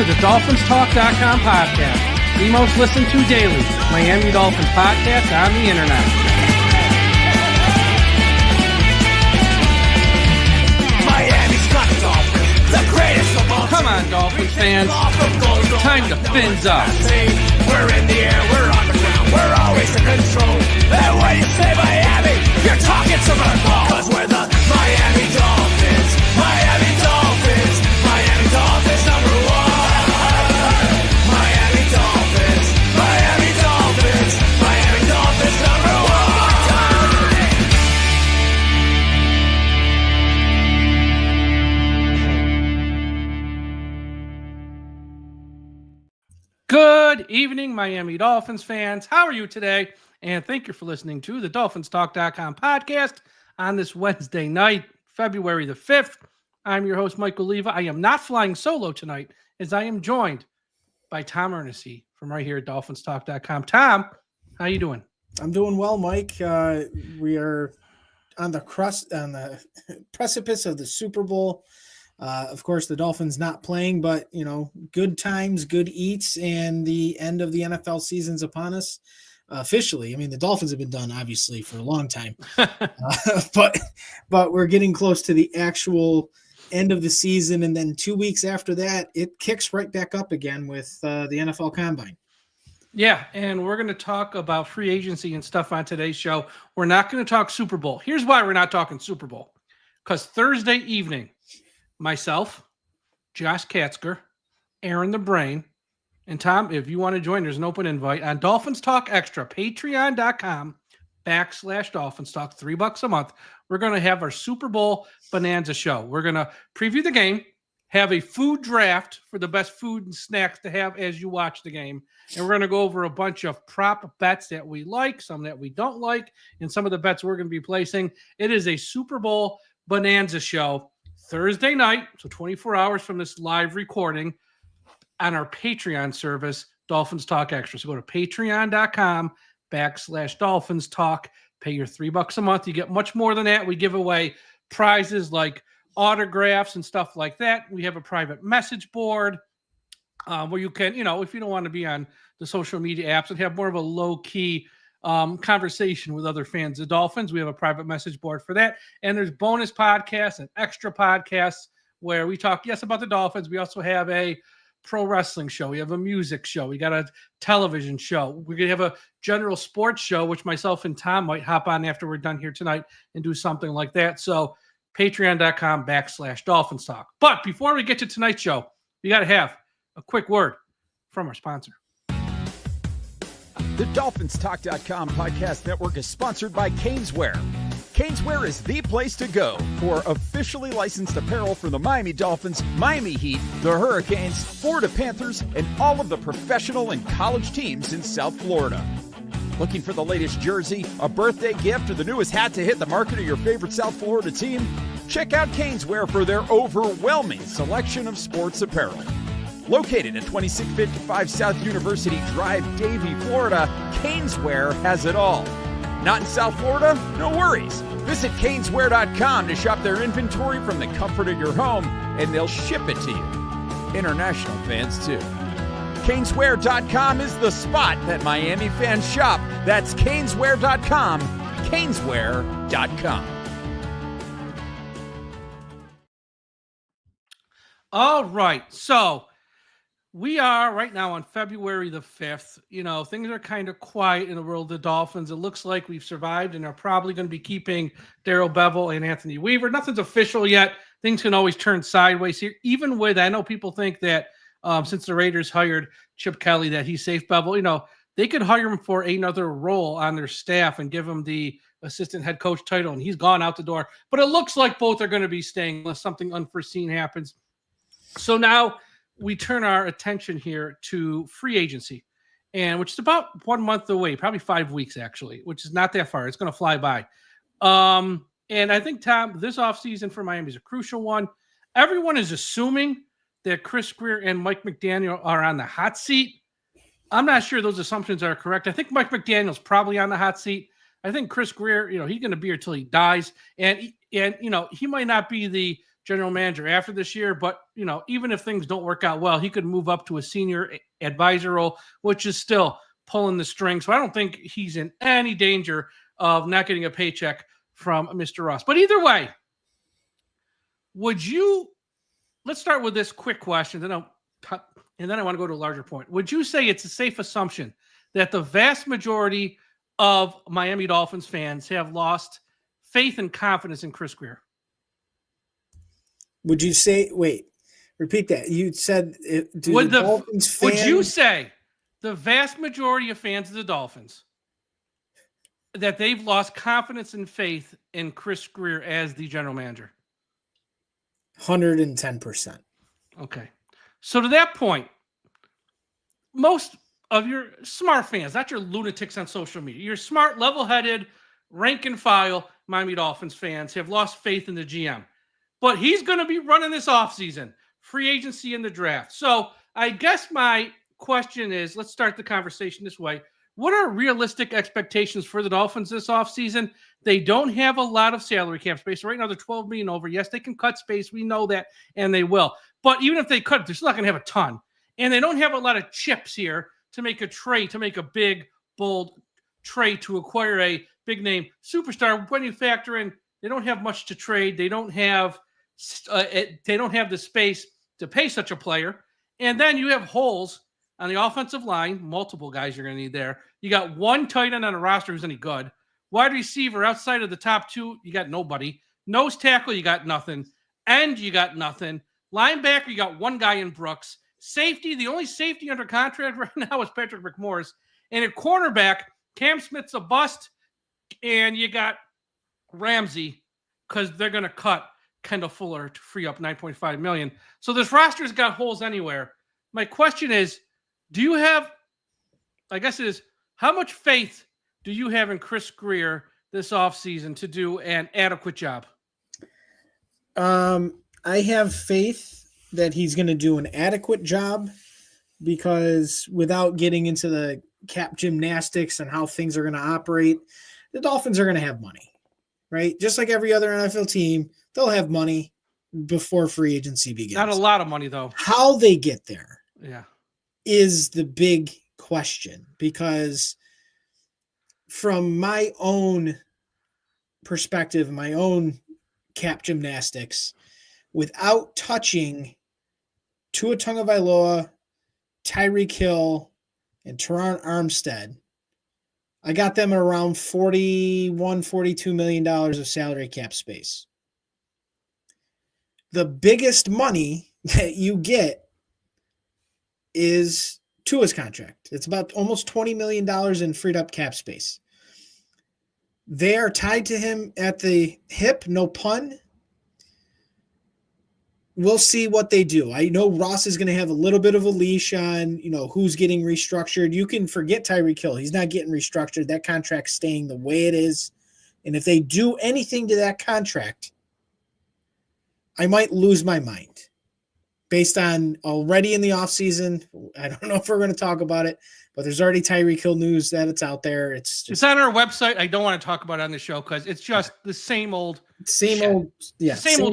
to the DolphinsTalk.com podcast, the most listened to daily Miami Dolphins podcast on the internet. Miami's got the Dolphins, the greatest of all. Come on, Dolphins fans. Time to fins up. We're in the air, we're on the ground, we're always in control. And when you say Miami, you're talking to the ball. Cause we're the Miami Dolphins, Miami Dolphins, Miami Dolphins number one. Miami Dolphins, Miami Dolphins, Miami Dolphins number one. Good evening, Miami Dolphins fans. How are you today? And thank you for listening to the DolphinsTalk.com podcast on this Wednesday night, February the 5th. I'm your host, Michael Leva. I am not flying solo tonight, as I am joined by Tom Ernest from right here at DolphinsTalk.com. Tom, how you doing? I'm doing well, Mike. We are on the precipice of the Super Bowl. Of course, the Dolphins not playing, but, you know, good times, good eats, and the end of the NFL season's upon us officially. I mean, the Dolphins have been done, obviously, for a long time. But we're getting close to the actual end of the season, and then 2 weeks after that, it kicks right back up again with the NFL Combine. Yeah, and we're going to talk about free agency and stuff on today's show. We're not going to talk Super Bowl. Here's why we're not talking Super Bowl. Because Thursday evening, myself, Josh Katzker, Aaron the Brain, and Tom, if you want to join, there's an open invite on Dolphins Talk Extra, patreon.com/Dolphins Talk, $3 a month. We're going to have our Super Bowl Bonanza show. We're going to preview the game, have a food draft for the best food and snacks to have as you watch the game, and we're going to go over a bunch of prop bets that we like, some that we don't like, and some of the bets we're going to be placing. It is a Super Bowl Bonanza show. Thursday night, so 24 hours from this live recording on our Patreon service, Dolphins Talk Extra. So go to patreon.com/Dolphins Talk. Pay your $3 a month. You get much more than that. We give away prizes like autographs and stuff like that. We have a private message board where you can, you know, if you don't want to be on the social media apps and have more of a low-key conversation with other fans of Dolphins, we have a private message board for that. And there's bonus podcasts and extra podcasts where we talk, yes, about the Dolphins. We also have a pro wrestling show. We have a music show. We got a television show. We're going to have a general sports show, which myself and Tom might hop on after we're done here tonight and do something like that. So patreon.com/Dolphins Talk. But before we get to tonight's show, we got to have a quick word from our sponsor. The DolphinsTalk.com podcast network is sponsored by Caneswear. Caneswear is the place to go for officially licensed apparel for the Miami Dolphins, Miami Heat, the Hurricanes, Florida Panthers, and all of the professional and college teams in South Florida. Looking for the latest jersey, a birthday gift, or the newest hat to hit the market of your favorite South Florida team? Check out Caneswear for their overwhelming selection of sports apparel. Located at 2655 South University Drive, Davie, Florida, Caneswear has it all. Not in South Florida? No worries. Visit Caneswear.com to shop their inventory from the comfort of your home, and they'll ship it to you. International fans, too. Caneswear.com is the spot that Miami fans shop. That's Caneswear.com. Caneswear.com. All right, so we are right now on February the 5th. You know, things are kind of quiet in the world of the Dolphins. It looks like we've survived and are probably going to be keeping Darrell Bevel and Anthony Weaver. Nothing's official yet. Things can always turn sideways here. Even with, I know people think that since the Raiders hired Chip Kelly that he's safe Bevel. You know, they could hire him for another role on their staff and give him the assistant head coach title, and he's gone out the door. But it looks like both are going to be staying unless something unforeseen happens. So now we turn our attention here to free agency, and which is about 1 month away, probably 5 weeks actually, which is not that far. It's going to fly by. And I think, Tom, this offseason for Miami is a crucial one. Everyone is assuming that Chris Grier and Mike McDaniel are on the hot seat. I'm not sure those assumptions are correct. I think Mike McDaniel's probably on the hot seat. I think Chris Grier, you know, he's going to be here till he dies. And you know, he might not be the general manager after this year. But, even if things don't work out well, he could move up to a senior advisor role, which is still pulling the strings. So I don't think he's in any danger of not getting a paycheck from Mr. Ross. But either way, let's start with this quick question, then I want to go to a larger point. Would you say it's a safe assumption that the vast majority of Miami Dolphins fans have lost faith and confidence in Chris Grier? Would you say, wait, repeat that. You said, would you say the vast majority of fans of the Dolphins that they've lost confidence and faith in Chris Grier as the general manager? 110%. Okay. So to that point, most of your smart fans, not your lunatics on social media, your smart, level-headed, rank and file Miami Dolphins fans have lost faith in the GM. But he's going to be running this offseason, free agency in the draft. So I guess my question is, let's start the conversation this way. What are realistic expectations for the Dolphins this offseason? They don't have a lot of salary cap space. Right now, they're $12 million over. Yes, they can cut space. We know that, and they will. But even if they cut, they're still not going to have a ton. And they don't have a lot of chips here to make a trade, to make a big, bold trade to acquire a big-name superstar. When you factor in, they don't have much to trade. They don't have the space to pay such a player. And then you have holes on the offensive line, multiple guys you're going to need there. You got one tight end on a roster who's any good. Wide receiver outside of the top two, you got nobody. Nose tackle, you got nothing. End, you got nothing. Linebacker, you got one guy in Brooks. Safety, the only safety under contract right now is Patrick McMorris. And at cornerback, Cam Smith's a bust. And you got Ramsey because they're going to cut Kendall Fuller to free up $9.5 million. So this roster's got holes anywhere. My question is, how much faith do you have in Chris Grier this offseason to do an adequate job? I have faith that he's going to do an adequate job because without getting into the cap gymnastics and how things are going to operate, the Dolphins are going to have money, right? Just like every other NFL team, they'll have money before free agency begins. Not a lot of money, though. How they get there is the big question, because from my own perspective, my own cap gymnastics, without touching Tua Tagovailoa, Tyreek Hill, and Teron Armstead, I got them at around $41-42 million of salary cap space. The biggest money that you get is Tua's contract. It's about almost $20 million in freed up cap space. They are tied to him at the hip, no pun. We'll see what they do. I know Ross is going to have a little bit of a leash on, who's getting restructured. You can forget Tyreek Hill. He's not getting restructured. That contract's staying the way it is. And if they do anything to that contract, I might lose my mind based on already in the offseason. I don't know if we're going to talk about it, but there's already Tyreek Hill news that it's out there. It's on our website. I don't want to talk about it on the show because it's just the same old shit. Old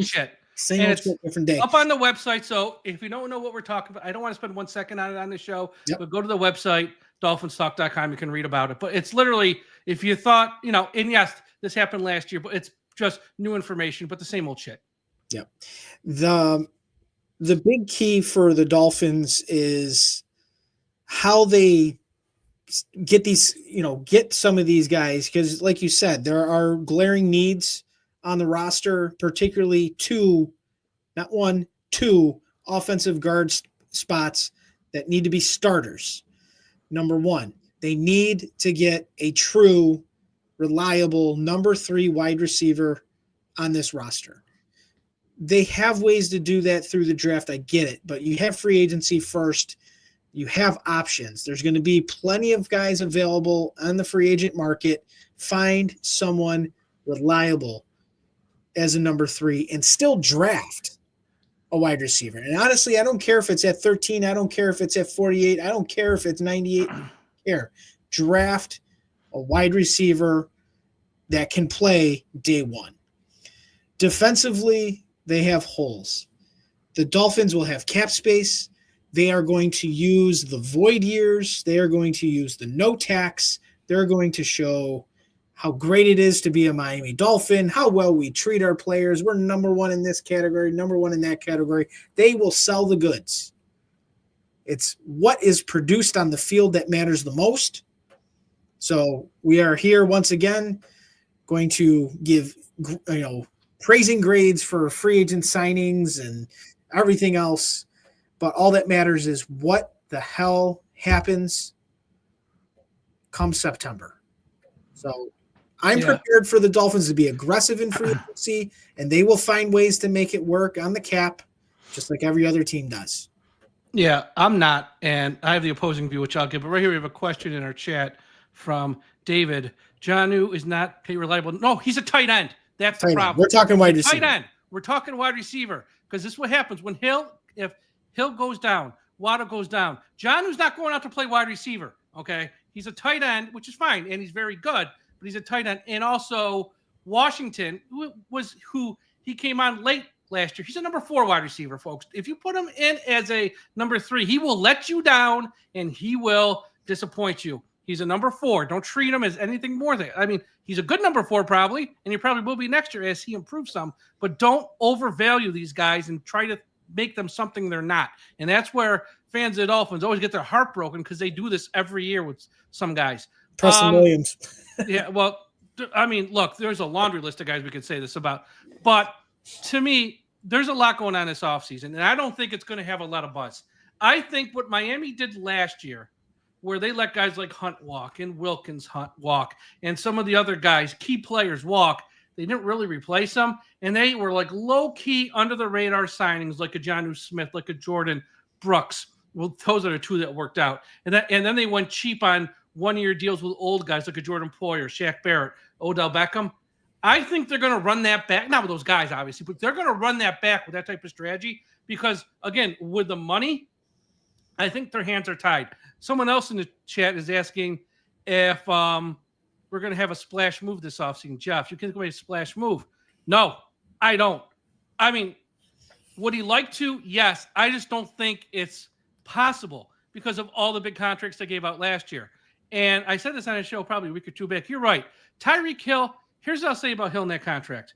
shit. Same old shit, different day. Up on the website. So if you don't know what we're talking about, I don't want to spend 1 second on it on the show, but go to the website, DolphinsTalk.com. You can read about it. But it's literally, if you thought, and yes, this happened last year, but it's just new information, but the same old shit. Yeah. The big key for the Dolphins is how they get these, get some of these guys. Because like you said, there are glaring needs on the roster, particularly two offensive guard spots that need to be starters. Number one, they need to get a true, reliable number 3 wide receiver on this roster. They have ways to do that through the draft. I get it, but you have free agency first. You have options. There's going to be plenty of guys available on the free agent market. Find someone reliable as a number 3 and still draft a wide receiver. And honestly, I don't care if it's at 13. I don't care if it's at 48. I don't care if it's 98. I don't care. Draft a wide receiver that can play day one. Defensively, they have holes. The Dolphins will have cap space. They are going to use the void years. They are going to use the no tax. They're going to show how great it is to be a Miami Dolphin, how well we treat our players. We're number one in this category, number one in that category. They will sell the goods. It's what is produced on the field that matters the most. So we are here once again going to give, praising grades for free agent signings and everything else. But all that matters is what the hell happens come September. So I'm prepared for the Dolphins to be aggressive in free agency, and they will find ways to make it work on the cap, just like every other team does. Yeah, I'm not, and I have the opposing view, which I'll give. But right here we have a question in our chat from David. Jonnu is not reliable. No, he's a tight end. That's the problem. We're talking wide receiver. Tight end. We're talking wide receiver because this is what happens when if Hill goes down, Waddle goes down. Jonnu's not going out to play wide receiver. Okay, he's a tight end, which is fine, and he's very good. But he's a tight end, and also Washington, who he came on late last year. He's a number 4 wide receiver, folks. If you put him in as a number 3, he will let you down and he will disappoint you. He's a number 4. Don't treat him as anything more than. I mean, he's a good number 4 probably, and he probably will be next year as he improves some. But don't overvalue these guys and try to make them something they're not. And that's where fans of the Dolphins always get their heart broken because they do this every year with some guys. Preston Williams. Yeah, well, I mean, look, there's a laundry list of guys we could say this about. But to me, there's a lot going on this offseason, and I don't think it's going to have a lot of buzz. I think what Miami did last year, where they let guys like Hunt walk and Wilkins walk and some of the other guys, key players walk, they didn't really replace them, and they were like low-key, under-the-radar signings like a Jonnu Smith, like a Jordan Brooks. Well, those are the 2 that worked out. And then they went cheap on one-year deals with old guys like a Jordan Poyer, Shaq Barrett, Odell Beckham. I think they're going to run that back. Not with those guys, obviously, but they're going to run that back with that type of strategy because, again, with the money, I think their hands are tied. Someone else in the chat is asking if we're going to have a splash move this offseason. Jeff, you can go a splash move. No, I don't. I mean, would he like to? Yes. I just don't think it's possible because of all the big contracts they gave out last year. And I said this on a show probably a week or 2 back. You're right. Tyreek Hill, here's what I'll say about Hill in that contract.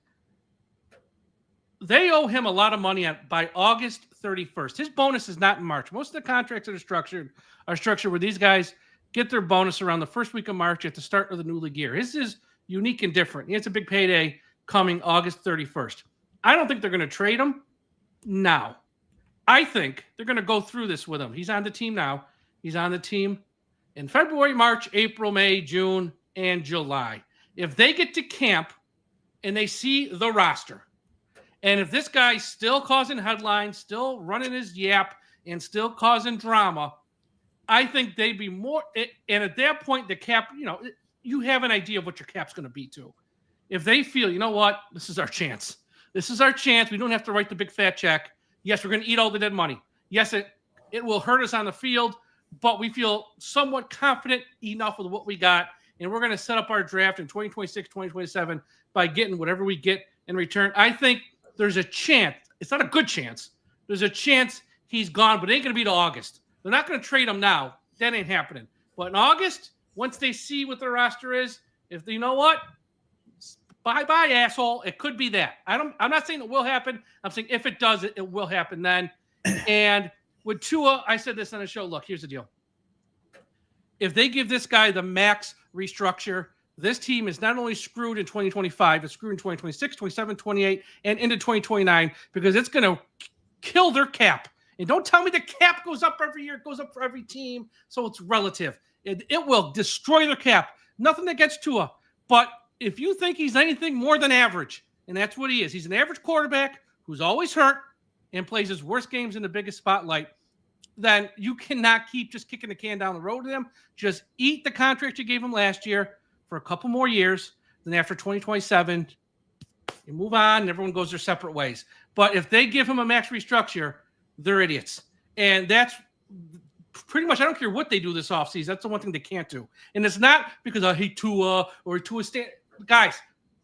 They owe him a lot of money by August 31st. His bonus is not in March. Most of the contracts that are structured where these guys get their bonus around the first week of March at the start of the new league year. His is unique and different. He has a big payday coming August 31st. I don't think they're going to trade him now. I think they're going to go through this with him. He's on the team now. He's on the team in February, March, April, May, June, and July. If they get to camp and they see the roster, and if this guy's still causing headlines, still running his yap, and still causing drama, I think they'd be more. And at that point, the cap, you have an idea of what your cap's going to be too. If they feel, you know what, this is our chance. This is our chance. We don't have to write the big fat check. Yes, we're going to eat all the dead money. Yes, it will hurt us on the field, but we feel somewhat confident enough with what we got. And we're going to set up our draft in 2026, 2027 by getting whatever we get in return. I think there's a chance. It's not a good chance. There's a chance he's gone, but it ain't going to be till August. They're not going to trade him now. That ain't happening. But in August, once they see what their roster is, if you know what, bye-bye, asshole. It could be that. I'm not saying it will happen. I'm saying if it does, it will happen then. And with Tua, I said this on the show. Look, here's the deal. If they give this guy the max restructure, this team is not only screwed in 2025, it's screwed in 2026, 27, 28, and into 2029 because it's going to kill their cap. And don't tell me the cap goes up every year. It goes up for every team, so it's relative. It will destroy their cap. Nothing against Tua. But if you think he's anything more than average, and that's what he is, he's an average quarterback who's always hurt and plays his worst games in the biggest spotlight, then you cannot keep just kicking the can down the road to him. Just eat the contract you gave him last year for a couple more years. Then after 2027, you move on and everyone goes their separate ways. But if they give him a max restructure, they're idiots. And that's pretty much, I don't care what they do this offseason. That's the one thing they can't do. And it's not because I hate Tua or Tua stand. Guys,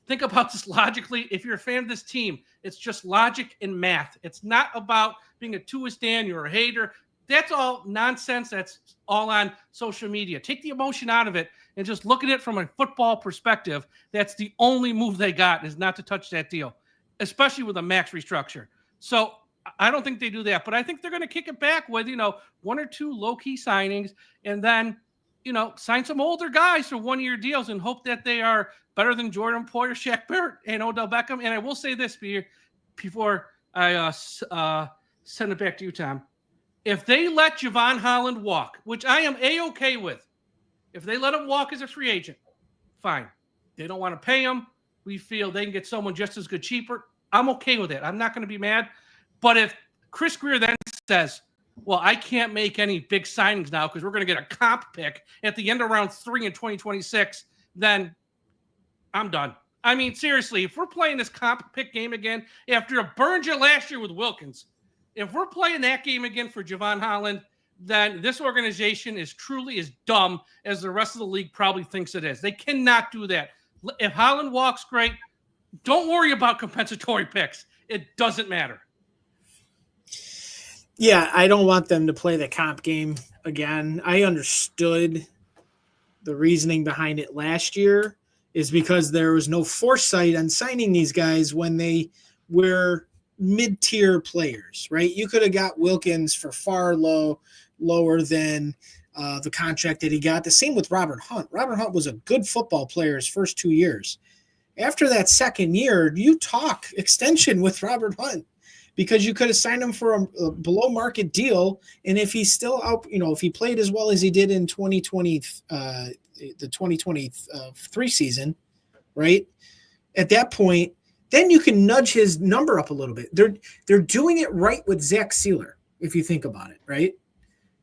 think about this logically. If you're a fan of this team, it's just logic and math. It's not about being a two stand, you're a hater. That's all nonsense. That's all on social media. Take the emotion out of it and just look at it from a football perspective. That's the only move they got, is not to touch that deal, especially with a max restructure. So I don't think they do that, but I think they're going to kick it back with, one or two low-key signings, and then, sign some older guys for one-year deals and hope that they are better than Jordan, Poyer, Shaq Barrett, and Odell Beckham. And I will say this before I send it back to you, Tom. If they let Javon Holland walk, which I am A-okay with, if they let him walk as a free agent, fine. They don't want to pay him. We feel they can get someone just as good cheaper. I'm okay with it. I'm not going to be mad. But if Chris Grier then says, well, I can't make any big signings now because we're going to get a comp pick at the end of round 3 in 2026, then I'm done. I mean, seriously, if we're playing this comp pick game again, after it burned you last year with Wilkins, if we're playing that game again for Javon Holland, then this organization is truly as dumb as the rest of the league probably thinks it is. They cannot do that. If Holland walks, great. Don't worry about compensatory picks. It doesn't matter. Yeah, I don't want them to play the comp game again. I understood the reasoning behind it last year is because there was no foresight on signing these guys when they were mid-tier players, right? You could have got Wilkins for far lower than the contract that he got. The same with Robert Hunt. Robert Hunt was a good football player his first 2 years. After that second year, you talk extension with Robert Hunt because you could have signed him for a below market deal. And if he's still out, if he played as well as he did in 2020, the 2023 season, right? At that point, then you can nudge his number up a little bit. They're doing it right with Zach Sealer, if you think about it, right?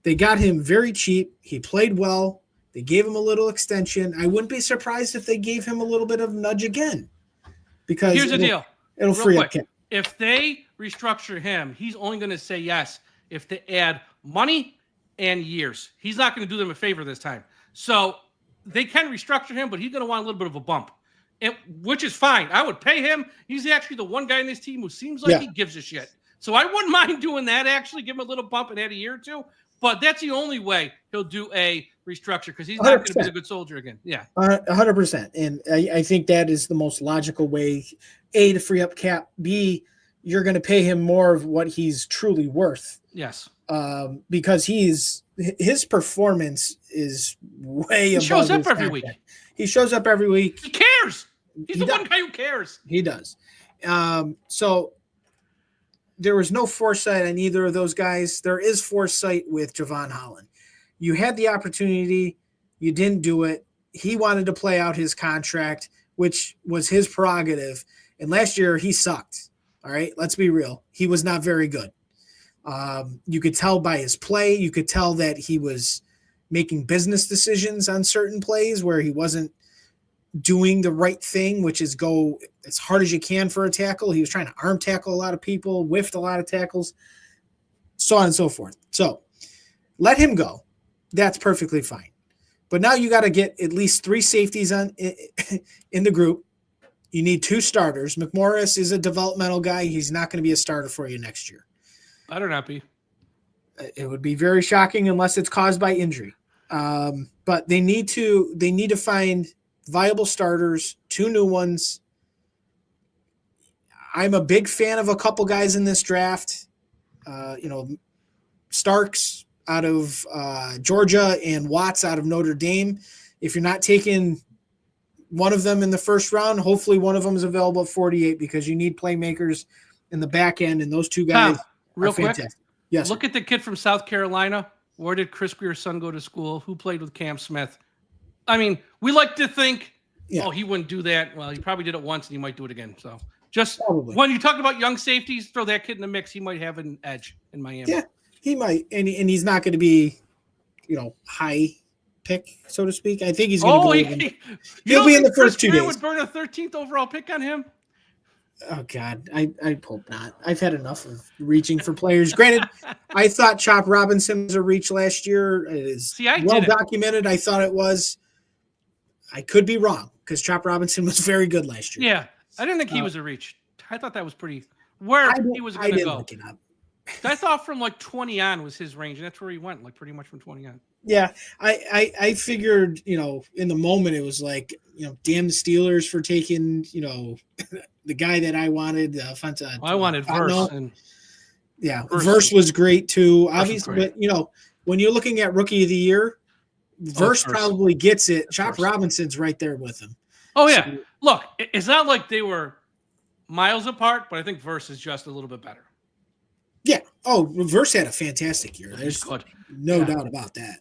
They got him very cheap. He played well. They gave him a little extension. I wouldn't be surprised if they gave him a little bit of nudge again. Because here's the deal. It'll free up cap. If they restructure him, he's only going to say yes if they add money and years. He's not going to do them a favor this time. So they can restructure him, but he's going to want a little bit of a bump. Which is fine. I would pay him. He's actually the one guy in this team who seems like he gives a shit. So I wouldn't mind doing that, actually. Give him a little bump and add a year or two. But that's the only way he'll do a restructure because he's not going to be a good soldier again. Yeah. 100%. And I think that is the most logical way, A, to free up cap. B, you're going to pay him more of what he's truly worth. Yes. Because his performance is way above. He shows up every week. He shows up every week. He cares. He's the one guy who cares. He does. So there was no foresight on either of those guys. There is foresight with Javon Holland. You had the opportunity. You didn't do it. He wanted to play out his contract, which was his prerogative. And last year he sucked. All right, let's be real. He was not very good. You could tell by his play. You could tell that he was making business decisions on certain plays where he wasn't doing the right thing, which is go as hard as you can for a tackle. He was trying to arm tackle a lot of people, whiffed a lot of tackles, so on and so forth. So let him go. That's perfectly fine. But now you got to get at least 3 safeties in the group. You need 2 starters. McMorris is a developmental guy. He's not going to be a starter for you next year. Better not be. It would be very shocking unless it's caused by injury. But they need to find viable starters, 2 new ones. I'm a big fan of a couple guys in this draft. Starks out of Georgia and Watts out of Notre Dame. If you're not taking one of them in the first round, hopefully one of them is available at 48 because you need playmakers in the back end, and those 2 guys real are fantastic. Quick. Yes. Look at the kid from South Carolina. Where did Chris Grier's son go to school? Who played with Cam Smith? I mean, we like to think, he wouldn't do that. Well, he probably did it once, and he might do it again. So just when you talk about young safeties, throw that kid in the mix. He might have an edge in Miami. Yeah, he might. And he's not going to be, high pick, so to speak. I think he's going to go. He'll be in the first 2 days. Would burn a 13th overall pick on him? Oh, God. I hope not. I've had enough of reaching for players. Granted, I thought Chop Robinson was a reach last year. It is well documented. I thought it was. I could be wrong because Chop Robinson was very good last year. Yeah, I didn't think he was a reach. I thought that was pretty where he was going to go. Look it up. I thought from like 20 on was his range, and that's where he went, like pretty much from 20 on. Yeah, I figured, in the moment it was like, damn the Steelers for taking, the guy that I wanted, the offensive. I wanted Verse. And yeah, Verse was great too. Obviously, great. but when you're looking at Rookie of the Year, Verse probably gets it. Chop Robinson's right there with him. Oh yeah, so, look, it's not like they were miles apart, but I think Verse is just a little bit better. Yeah. Oh, Verse had a fantastic year. There's no doubt about that.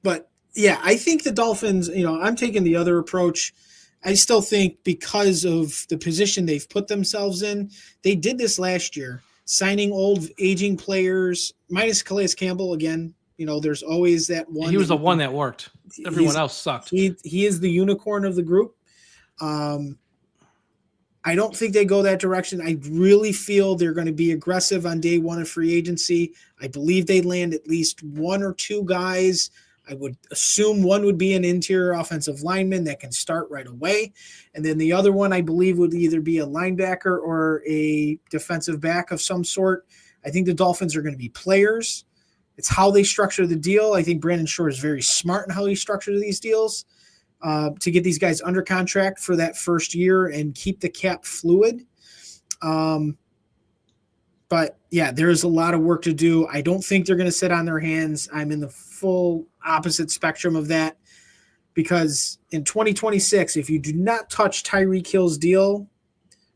But yeah, I think the Dolphins, I'm taking the other approach. I still think because of the position they've put themselves in, they did this last year, signing old aging players, minus Calais Campbell again. There's always that one. He was the one that worked. Everyone else sucked. He is the unicorn of the group. I don't think they go that direction. I really feel they're going to be aggressive on day one of free agency. I believe they land at least one or two guys. I would assume one would be an interior offensive lineman that can start right away. And then the other one, I believe, would either be a linebacker or a defensive back of some sort. I think the Dolphins are going to be players. It's how they structure the deal. I think Brandon Shore is very smart in how he structures these deals. To get these guys under contract for that first year and keep the cap fluid. But yeah, there's a lot of work to do. I don't think they're going to sit on their hands. I'm in the full opposite spectrum of that because in 2026, if you do not touch Tyreek Hill's deal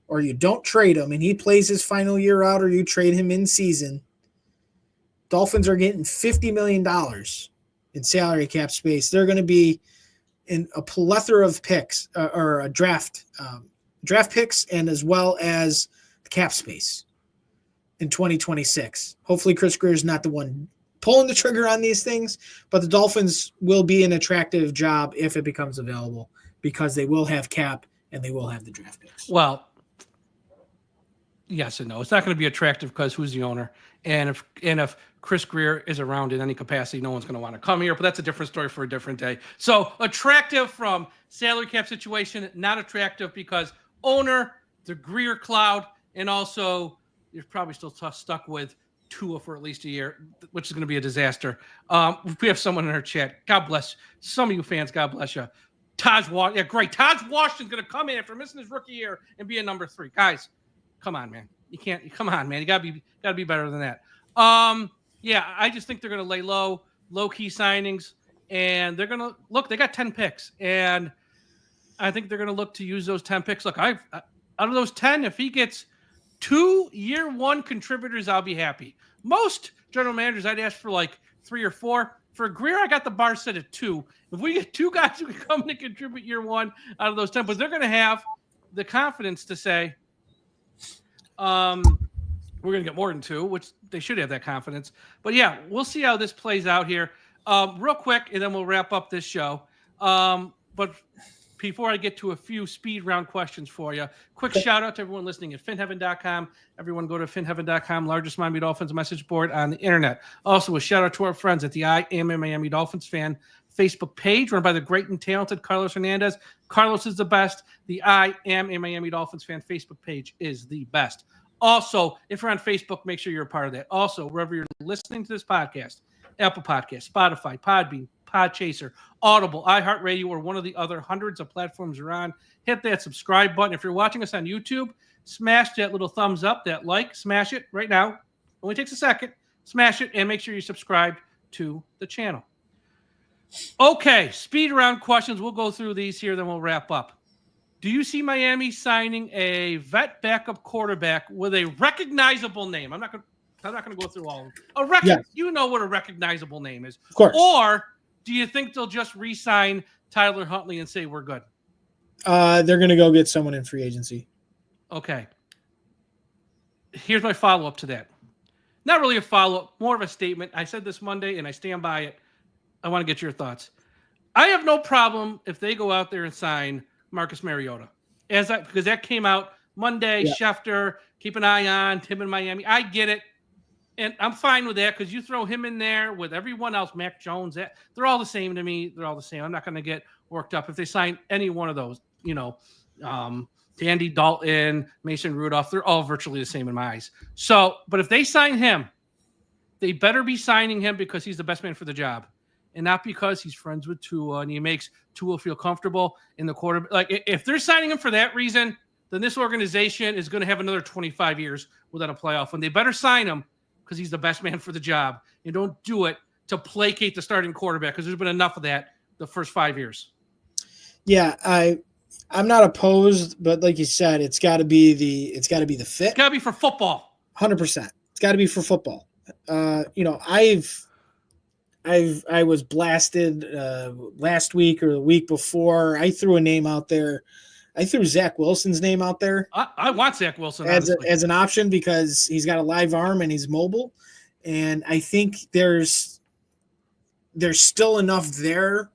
or you don't trade him and he plays his final year out or you trade him in season, Dolphins are getting $50 million in salary cap space. They're going to be in a plethora of picks or a draft picks and as well as the cap space in 2026. Hopefully Chris Grier is not the one pulling the trigger on these things, but the Dolphins will be an attractive job if it becomes available because they will have cap and they will have the draft picks. Well, yes and no. It's not going to be attractive because who's the owner? And if Chris Grier is around in any capacity, no one's going to want to come here, but that's a different story for a different day. So attractive from salary cap situation, not attractive because owner, the Grier cloud, and also you're probably still stuck with Tua for at least a year, which is going to be a disaster. We have someone in our chat. God bless some of you fans. God bless you. Yeah, great. Taj Washington's going to come in after missing his rookie year and be a number 3. Guys, come on, man. You can't. Come on, man. You gotta be better than that. Yeah, I just think they're gonna lay low key signings, and they're gonna look. They got 10 picks, and I think they're gonna look to use those 10 picks. Look, out of those 10, if he gets 2 year one contributors, I'll be happy. Most general managers, I'd ask for like 3 or 4. For Grier, I got the bar set at 2. If we get 2 guys who can come in and contribute year one out of those 10, but they're gonna have the confidence to say, we're going to get more than 2, which they should have that confidence. But yeah, we'll see how this plays out here. Real quick, and then we'll wrap up this show. But before I get to a few speed round questions for you, quick shout out to everyone listening at finheaven.com. Everyone go to finheaven.com, largest Miami Dolphins message board on the internet. Also, a shout out to our friends at the I Am a Miami Dolphins Fan Facebook page run by the great and talented Carlos Hernandez. Carlos is the best. The I Am a Miami Dolphins Fan Facebook page is the best. Also, if you're on Facebook, make sure you're a part of that. Also, wherever you're listening to this podcast, Apple Podcasts, Spotify, Podbean, Podchaser, Audible, iHeartRadio, or one of the other hundreds of platforms you're on, hit that subscribe button. If you're watching us on YouTube, smash that little thumbs up, that like, smash it right now. Only takes a second. Smash it and make sure you subscribe to the channel. Okay, speed round questions. We'll go through these here, then we'll wrap up. Do you see Miami signing a vet backup quarterback with a recognizable name? I'm not going to go through all of them. Yes. You know what a recognizable name is. Of course. Or do you think they'll just re-sign Tyler Huntley and say we're good? They're going to go get someone in free agency. Okay. Here's my follow-up to that. Not really a follow-up, more of a statement. I said this Monday, and I stand by it. I want to get your thoughts. I have no problem if they go out there and sign Marcus Mariota, because that came out Monday. Yeah. Schefter, keep an eye on Tim in Miami. I get it. And I'm fine with that because you throw him in there with everyone else, Mac Jones, they're all the same to me. They're all the same. I'm not going to get worked up if they sign any one of those, Andy Dalton, Mason Rudolph, they're all virtually the same in my eyes. So, but if they sign him, they better be signing him because he's the best man for the job and not because he's friends with Tua and he makes Tua feel comfortable in the quarter. Like if they're signing him for that reason, then this organization is going to have another 25 years without a playoff. And they better sign him because he's the best man for the job. And don't do it to placate the starting quarterback because there's been enough of that the first 5 years. Yeah, I'm not opposed, but like you said, it's got to be the fit. It's got to be for football. 100%. It's got to be for football. I was blasted last week or the week before. I threw a name out there. I threw Zach Wilson's name out there. I want Zach Wilson as an option because he's got a live arm and he's mobile. And I think there's still enough there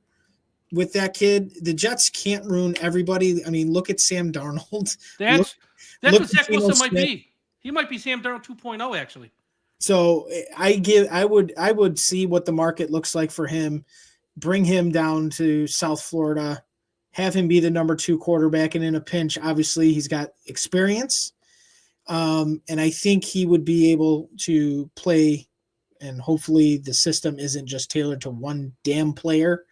with that kid. The Jets can't ruin everybody. I mean, look at Sam Darnold. That's what Zach Wilson might be. He might be Sam Darnold 2.0 actually. So I would see what the market looks like for him, bring him down to South Florida, have him be the number 2 quarterback, and in a pinch, obviously he's got experience. And I think he would be able to play, and hopefully the system isn't just tailored to one damn player,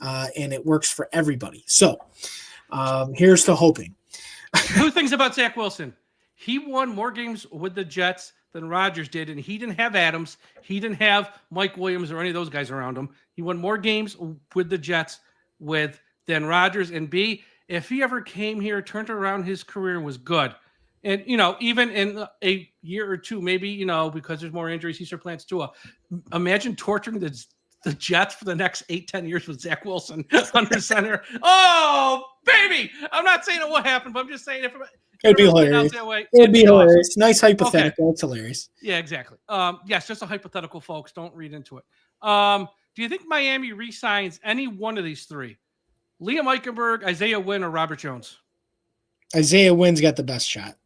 and it works for everybody. So here's to hoping. 2 things about Zach Wilson. He won more games with the Jets than Rodgers did, and he didn't have Adams. He didn't have Mike Williams or any of those guys around him. He won more games with the Jets than Rodgers. And B, if he ever came here, turned around his career, was good. And, even in a year or two, maybe, because there's more injuries, he surplants Tua. Imagine torturing the Jets for the next 8-10 years with Zach Wilson under center. Oh, baby! I'm not saying it will happen, but I'm just saying it'd be hilarious. It'd be hilarious. Awesome. Nice hypothetical. Okay. It's hilarious. Yeah, exactly. Yes, just a hypothetical, folks. Don't read into it. Do you think Miami re-signs any one of these 3? Liam Eichenberg, Isaiah Wynn, or Robert Jones? Isaiah Wynn's got the best shot.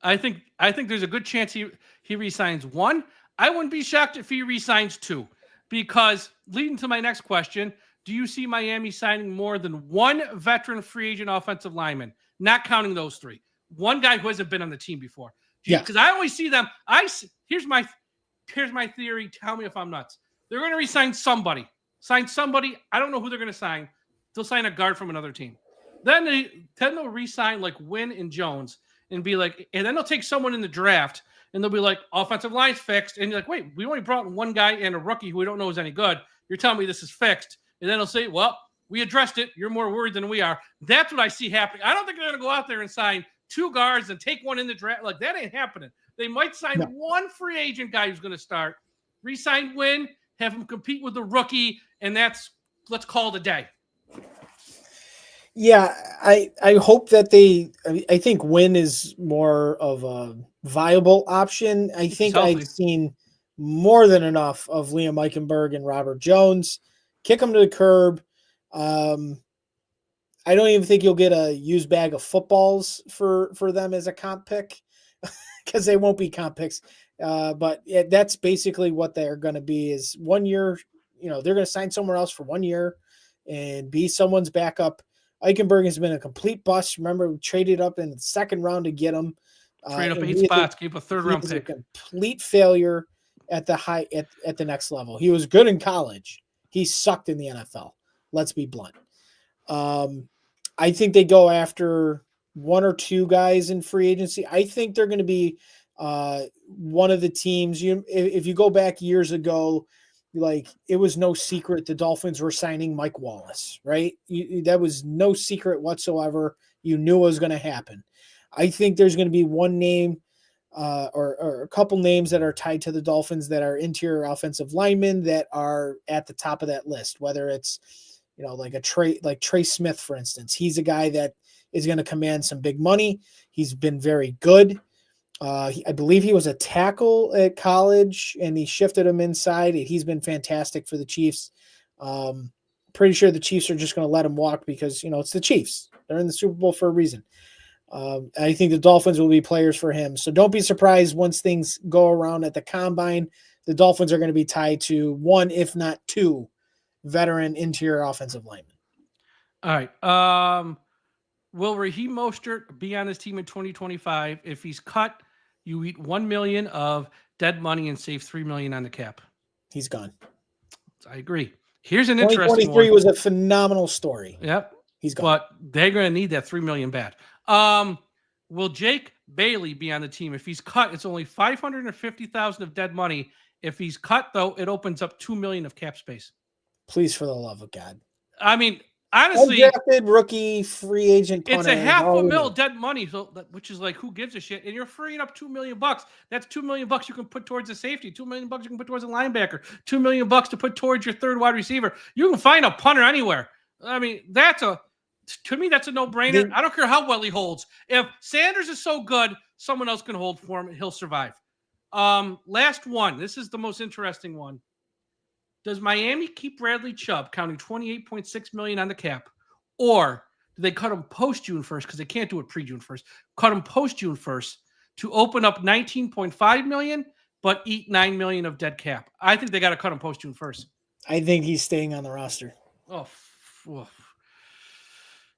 I think there's a good chance he re-signs 1. I wouldn't be shocked if he re-signs 2. Because leading to my next question, do you see Miami signing more than 1 veteran free agent offensive lineman, not counting those 3? 1 guy who hasn't been on the team before. Yeah. Because I always see them. Here's my theory. Tell me if I'm nuts. They're going to re-sign somebody. I don't know who they're going to sign. They'll sign a guard from another team. Then they'll re-sign like Wynn and Jones and be like, and then they'll take someone in the draft and they'll be like, offensive line's fixed. And you're like, wait, we only brought 1 guy and a rookie who we don't know is any good. You're telling me this is fixed. And then they'll say, well, we addressed it. You're more worried than we are. That's what I see happening. I don't think they're going to go out there and sign 2 guards and take 1 in the draft. Like, that ain't happening. They might sign 1 free agent guy who's going to start, re-sign Wynn, have him compete with the rookie, and let's call it a day. Yeah, I hope that I think Wynn is more of a viable option. I think I've seen more than enough of Liam Eichenberg and Robert Jones. Kick them to the curb. I don't even think you'll get a used bag of footballs for them as a comp pick because they won't be comp picks. But that's basically what they're going to be is 1 year. They're going to sign somewhere else for 1 year and be someone's backup. Eichenberg has been a complete bust. Remember, we traded up in the 2nd round to get him. Trade up 8 spots, gave a 3rd round pick. A complete failure at the next level. He was good in college. He sucked in the NFL. Let's be blunt. I think they go after 1 or 2 guys in free agency. I think they're going to be one of the teams. If you go back years ago, like it was no secret the Dolphins were signing Mike Wallace, right? That was no secret whatsoever. You knew it was going to happen. I think there's going to be 1 name or a couple names that are tied to the Dolphins that are interior offensive linemen that are at the top of that list, whether it's, like Trey Smith, for instance. He's a guy that is going to command some big money. He's been very good. I believe he was a tackle at college and he shifted him inside. He's been fantastic for the Chiefs. Pretty sure the Chiefs are just going to let him walk because, it's the Chiefs. They're in the Super Bowl for a reason. I think the Dolphins will be players for him. So don't be surprised once things go around at the combine. The Dolphins are going to be tied to one, if not two, veteran interior offensive linemen. All right. Will Raheem Mostert be on his team in 2025? If he's cut, you eat $1 million of dead money and save $3 million on the cap. He's gone. I agree. Here's an interesting 2023 one. was a phenomenal story. Yep. He's gone. But they're going to need that $3 million bad. Will Jake Bailey be on the team? If he's cut, it's only $550,000 of dead money. If he's cut, though, it opens up $2 million of cap space. Please, for the love of God. I mean, honestly, undrafted rookie free agent. It's a $500,000 dead money, so which is like, who gives a shit? And you're freeing up $2 million. That's $2 million you can put towards a safety. $2 million you can put towards a linebacker. $2 million to put towards your third wide receiver. You can find a punter anywhere. I mean, to me, that's a no-brainer. I don't care how well he holds. If Sanders is so good, someone else can hold for him. He'll survive. Last one. This is the most interesting one. Does Miami keep Bradley Chubb, counting $28.6 million on the cap, or do they cut him post-June 1st because they can't do it pre-June 1st? Cut him post-June 1st to open up $19.5 million, but eat $9 million of dead cap. I think they got to cut him post-June 1st. I think he's staying on the roster.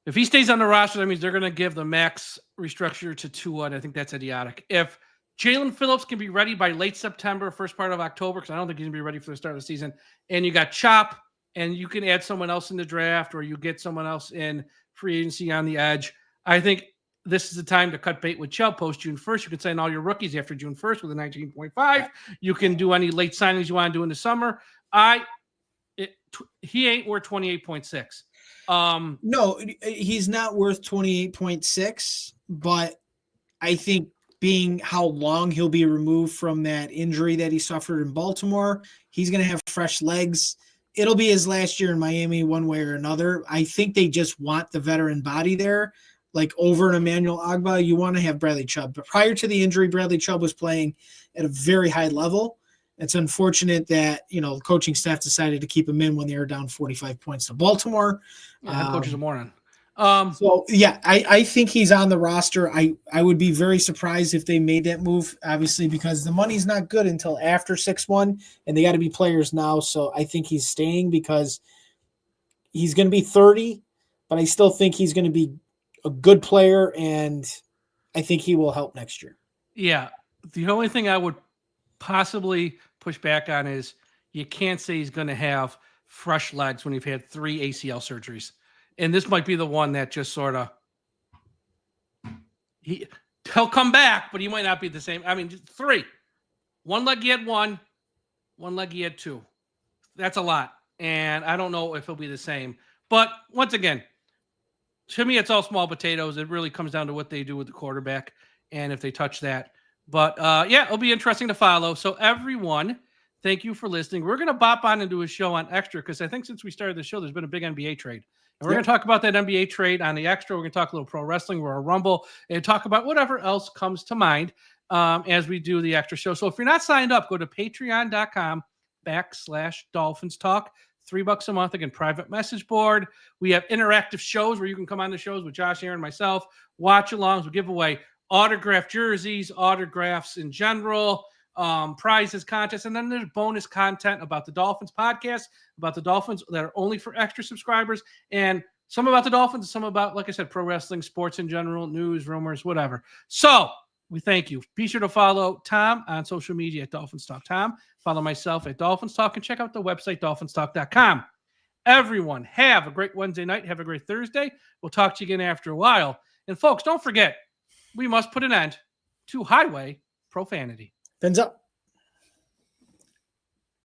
If he stays on the roster, that means they're going to give the max restructure to Tua, and I think that's idiotic. If Jaylen Phillips can be ready by late September, first part of October, because I don't think he's going to be ready for the start of the season, and you got Chop, and you can add someone else in the draft, or you get someone else in free agency on the edge, I think this is the time to cut bait with Chubb post June 1st. You can sign all your rookies after June 1st with a 19.5. You can do any late signings you want to do in the summer. He ain't worth 28.6. No, he's not worth 28.6, but I think being how long he'll be removed from that injury that he suffered in Baltimore, he's going to have fresh legs. It'll be his last year in Miami one way or another. I think they just want the veteran body there, like over an Emmanuel Ogbah. You want to have Bradley Chubb. But prior to the injury, Bradley Chubb was playing at a very high level. It's unfortunate that, the coaching staff decided to keep him in when they were down 45 points to Baltimore. Yeah, coach is a moron. I think he's on the roster. I would be very surprised if they made that move, obviously, because the money's not good until after 6-1, and they got to be players now. So I think he's staying because he's going to be 30, but I still think he's going to be a good player, and I think he will help next year. Yeah. The only thing I would possibly push back on is you can't say he's going to have fresh legs when you've had 3 ACL surgeries. And this might be the one that just sort of he'll come back, but he might not be the same. I mean, just 3. One leg he had 1 leg he had 2. That's a lot. And I don't know if he'll be the same. But once again, to me, it's all small potatoes. It really comes down to what they do with the quarterback and if they touch that. But it'll be interesting to follow. So everyone, thank you for listening. We're going to bop on into a show on Extra because I think since we started the show, there's been a big NBA trade. And we're going to talk about that NBA trade on the Extra. We're going to talk a little pro wrestling, we're a Rumble, and talk about whatever else comes to mind as we do the Extra show. So if you're not signed up, go to patreon.com/DolphinsTalk. $3 a month, again, private message board. We have interactive shows where you can come on the shows with Josh, Aaron, myself, watch alongs. We give away autographed jerseys, autographs in general, prizes, contests, and then there's bonus content about the Dolphins podcast, about the Dolphins that are only for Extra subscribers, and some about the Dolphins, some about, like I said, pro wrestling, sports in general, news, rumors, whatever. So we thank you. Be sure to follow Tom on social media at DolphinsTalk Tom. Follow myself at DolphinsTalk and check out the website, DolphinsTalk.com. Everyone, have a great Wednesday night. Have a great Thursday. We'll talk to you again after a while. And folks, don't forget, we must put an end to highway profanity. Fins up.